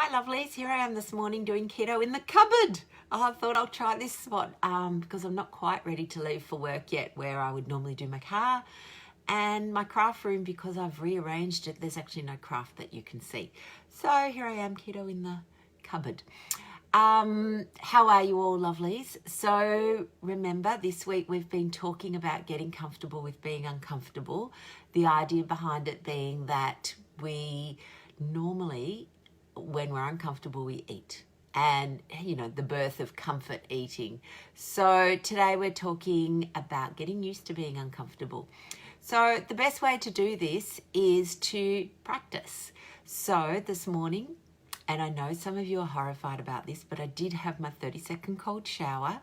Hi lovelies, here I am this morning doing keto in the cupboard. I thought I'll try this spot because I'm not quite ready to leave for work yet, where I would normally do my car and my craft room. Because I've rearranged it, there's actually no craft that you can see. So here I am, keto in the cupboard. How are you all lovelies? So remember, this week we've been talking about getting comfortable with being uncomfortable. The idea behind it being that we normally, when we're uncomfortable, we eat, and the birth of comfort eating. So today we're talking about getting used to being uncomfortable. So the best way to do this is to practice. So this morning, and I know some of you are horrified about this, but I did have my 30-second cold shower,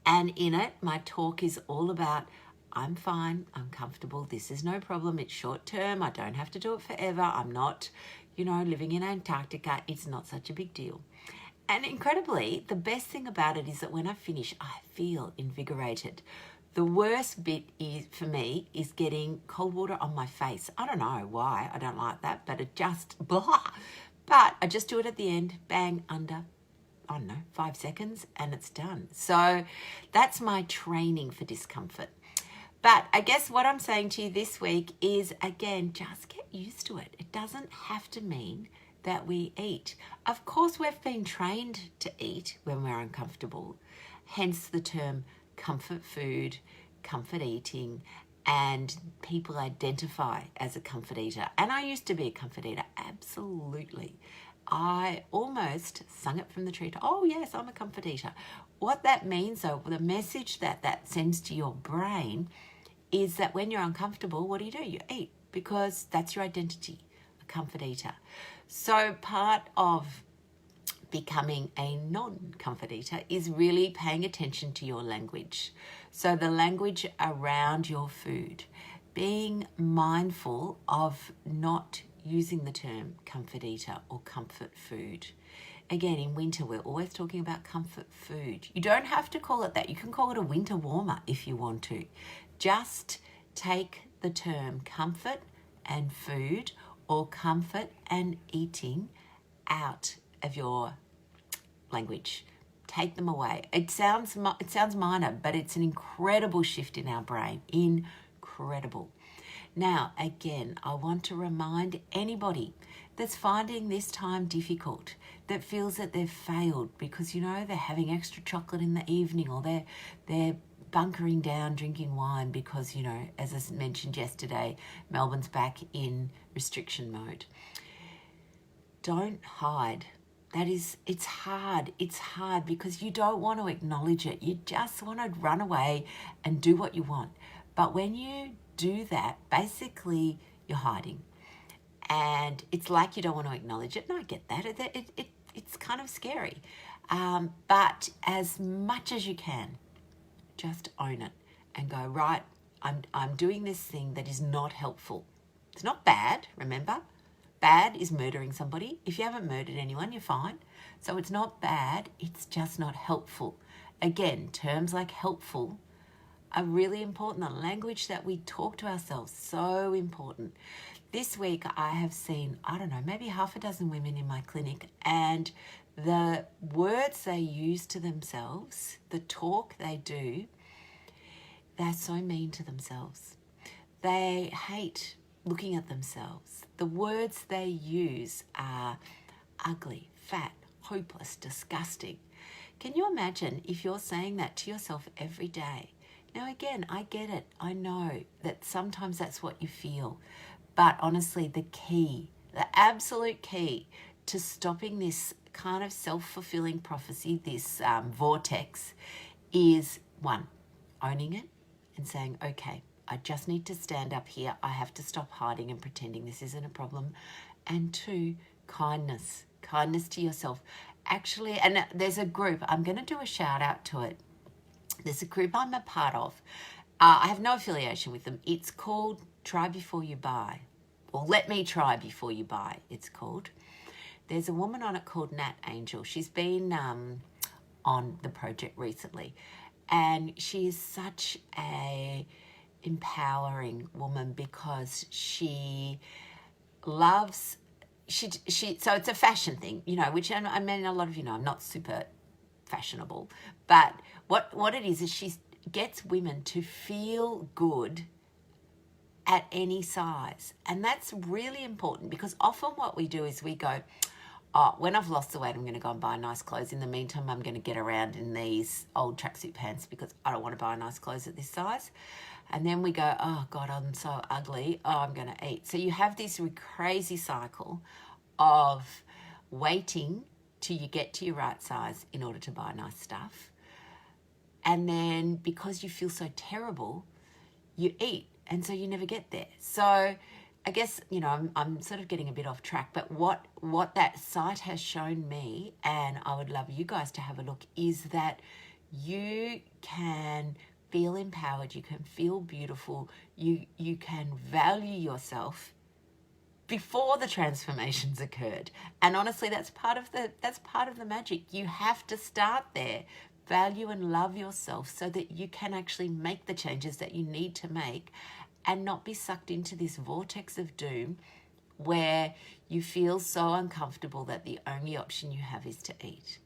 and in it my talk is all about I'm fine, I'm comfortable, this is no problem, it's short term, I don't have to do it forever, I'm not living in Antarctica, it's not such a big deal. And incredibly, the best thing about it is that when I finish, I feel invigorated. The worst bit is, for me, is getting cold water on my face. I don't know why, I don't like that, but it just, blah. But I just do it at the end, bang, under, 5 seconds, and it's done. So that's my training for discomfort. But I guess what I'm saying to you this week is, again, just get used to it. It doesn't have to mean that we eat. Of course, we've been trained to eat when we're uncomfortable, hence the term comfort food, comfort eating, and people identify as a comfort eater. And I used to be a comfort eater, absolutely. I almost sung it from the treetop. Oh yes, I'm a comfort eater. What that means though, the message that sends to your brain is that when you're uncomfortable, what do? You eat, because that's your identity, a comfort eater. So part of becoming a non-comfort eater is really paying attention to your language. So the language around your food, being mindful of not using the term comfort eater or comfort food. Again, in winter, we're always talking about comfort food. You don't have to call it that. You can call it a winter warmer if you want to. Just take the term comfort and food or comfort and eating out of your language. Take them away. It sounds minor, but it's an incredible shift in our brain. Incredible. Now, again, I want to remind anybody that's finding this time difficult, that feels that they've failed because, they're having extra chocolate in the evening, or they're bunkering down drinking wine because, as I mentioned yesterday, Melbourne's back in restriction mode. Don't hide. It's hard. It's hard because you don't want to acknowledge it. You just want to run away and do what you want. But when you do that, basically you're hiding. And it's like you don't want to acknowledge it. And I get that. It's kind of scary. But as much as you can, just own it and go, right, I'm doing this thing that is not helpful. It's not bad, remember? Bad is murdering somebody. If you haven't murdered anyone, you're fine. So it's not bad, it's just not helpful. Again, terms like helpful are really important. The language that we talk to ourselves, so important. This week I have seen, maybe half a dozen women in my clinic, and the words they use to themselves, the talk they do, they're so mean to themselves. They hate looking at themselves. The words they use are ugly, fat, hopeless, disgusting. Can you imagine if you're saying that to yourself every day? Now again, I get it. I know that sometimes that's what you feel. But honestly, the absolute key to stopping this kind of self-fulfilling prophecy, this vortex, is 1, owning it and saying, okay, I just need to stand up here. I have to stop hiding and pretending this isn't a problem. And 2, kindness to yourself. Actually, and there's a group, I'm going to do a shout out to it. There's a group I'm a part of. I have no affiliation with them. It's called Try Before You Buy. Or Let Me Try Before You Buy, it's called. There's a woman on it called Nat Angel. She's been on the project recently. And she is such a empowering woman because she loves so it's a fashion thing, you know, which I mean, a lot of you know, I'm not super fashionable, but what it is she gets women to feel good at any size. And that's really important, because often what we do is we go, oh, when I've lost the weight, I'm going to go and buy nice clothes. In the meantime, I'm going to get around in these old tracksuit pants because I don't want to buy nice clothes at this size. And then we go, oh God, I'm so ugly. Oh, I'm going to eat. So you have this crazy cycle of waiting till you get to your right size in order to buy nice stuff. And then because you feel so terrible, you eat. And so you never get there. So I guess, you know, I'm sort of getting a bit off track, but what that site has shown me, and I would love you guys to have a look, is that you can feel empowered, you can feel beautiful, you can value yourself before the transformations occurred. And honestly, that's part of the magic. You have to start there. Value and love yourself so that you can actually make the changes that you need to make and not be sucked into this vortex of doom where you feel so uncomfortable that the only option you have is to eat.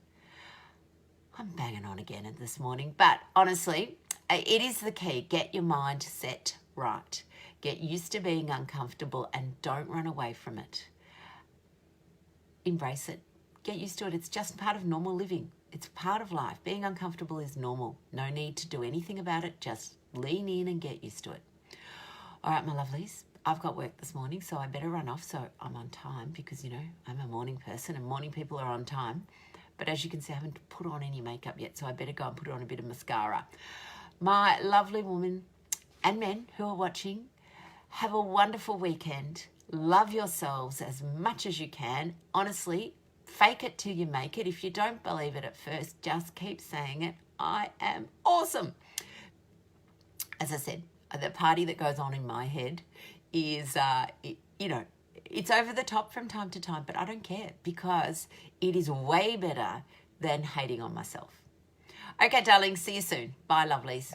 I'm banging on again this morning, but honestly, it is the key. Get your mind set right. Get used to being uncomfortable and don't run away from it. Embrace it. Get used to it. It's just part of normal living. It's part of life. Being uncomfortable is normal. No need to do anything about it. Just lean in and get used to it. All right, my lovelies, I've got work this morning, so I better run off so I'm on time because, you know, I'm a morning person and morning people are on time. But as you can see, I haven't put on any makeup yet, so I better go and put on a bit of mascara. My lovely women and men who are watching, have a wonderful weekend. Love yourselves as much as you can. Honestly, fake it till you make it. If you don't believe it at first, just keep saying it. I am awesome. As I said, the party that goes on in my head is, you know, it's over the top from time to time, but I don't care because it is way better than hating on myself. Okay, darling, see you soon. Bye, lovelies.